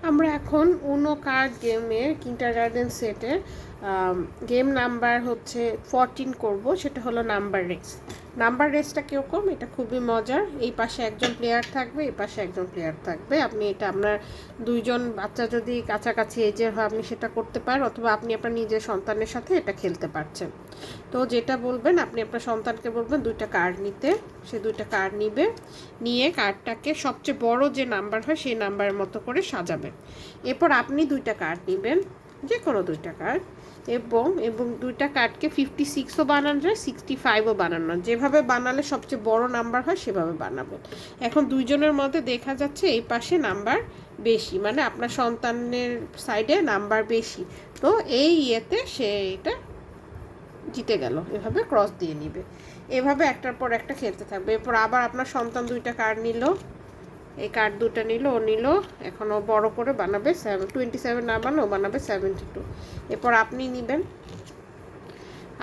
আমরা এখন উনো কার্ড গেমের কিন্ডারগার্টেন সেটের গেম নাম্বার হচ্ছে 14 করব। সেটা হলো নাম্বার রেস। নাম্বার রেসটা কীরকম, এটা খুবই মজার। এই পাশে একজন প্লেয়ার থাকবে, এই পাশে একজন প্লেয়ার থাকবে। আপনি এটা আপনার দুইজন বাচ্চা যদি কাছাকাছি এজের হয় আপনি সেটা করতে পারেন, অথবা আপনি আপনার নিজের সন্তানের সাথে এটা খেলতে পারছেন। তো যেটা বলবেন, আপনি আপনার সন্তানকে বলবেন দুইটা কার্ড নিতে। সে দুইটা কার্ড নিবে, নিয়ে কার্ডটাকে সবচেয়ে বড় যে নাম্বার হয় সেই নাম্বারের মতো করে সাজাবে। এরপর আপনি দুইটা কার্ড নেবেন, যে কোনো দুইটা কার্ড, এবং দুইটা কার্ডকে 56ও বানানো যায়, 65ও বানানো, যেভাবে বানালে সবচেয়ে বড় নাম্বার হয় সেভাবে বানাবেন। এখন দুইজনের মধ্যে দেখা যাচ্ছে এই পাশে নাম্বার বেশি, মানে আপনার সন্তানের সাইডে নাম্বার বেশি। তো এই ইয়েতে সে এটা জিতে গেল, এভাবে ক্রস দিয়ে নিবে। এভাবে একটার পর একটা খেলতে থাকবে। এরপর আবার আপনার সন্তান দুইটা কার্ড নিল, এই কার্ড দুটো নিল, ও নিল, এখন ও বড়ো করে বানাবে 27 না বানাবে, ও বানাবে 72। এরপর আপনি নেবেন,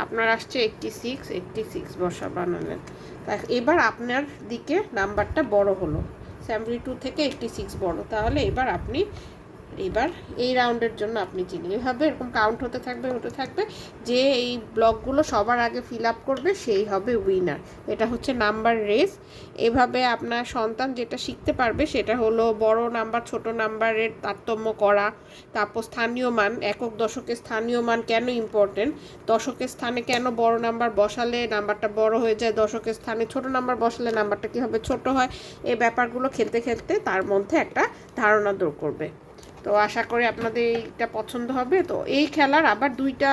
আপনার আসছে 86 বসা বানালেন। তা এবার আপনার দিকে নাম্বারটা বড় হলো, 72 থেকে 86 বড়। তাহলে এবার এই রাউন্ডের জন্য আপনি চিনি। এভাবে এরকম কাউন্ট হতে থাকবে। যে এই ব্লকগুলো সবার আগে ফিল আপ করবে সেই হবে উইনার। এটা হচ্ছে নাম্বার রেস। এভাবে আপনার সন্তান যেটা শিখতে পারবে সেটা হলো বড় নাম্বার ছোট নাম্বারের তারতম্য করা, তারপর স্থানীয় মান, একক দশকের স্থানীয় মান কেন ইম্পর্টেন্ট, দশকের স্থানে কেন বড় নাম্বার বসালে নাম্বারটা বড় হয়ে যায়, দশকের স্থানে ছোট নাম্বার বসালে নাম্বারটা কীভাবে ছোট হয়। এই ব্যাপারগুলো খেলতে খেলতে তার মধ্যে একটা ধারণা দূর করবে। তো আশা করি আপনাদের এইটা পছন্দ হবে। তো এই খেলার আবার দুইটা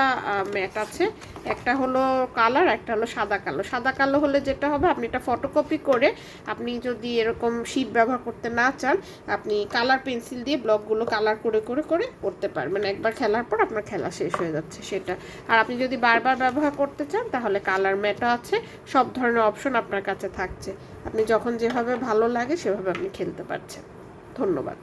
ম্যাট আছে, একটা হলো কালার, একটা হলো সাদা কালো। সাদা কালো হলে যেটা হবে, আপনি এটা ফটোকপি করে, আপনি যদি এরকম শিট ব্যবহার করতে না চান, আপনি কালার পেন্সিল দিয়ে ব্লকগুলো কালার করে করে করে করতে পারবেন। একবার খেলার পর আপনার খেলা শেষ হয়ে যাচ্ছে সেটা। আর আপনি যদি বারবার ব্যবহার করতে চান তাহলে কালার ম্যাটও আছে, সব ধরনের অপশন আপনার কাছে থাকছে। আপনি যখন যেভাবে ভালো লাগে সেভাবে আপনি খেলতে পারছেন। ধন্যবাদ।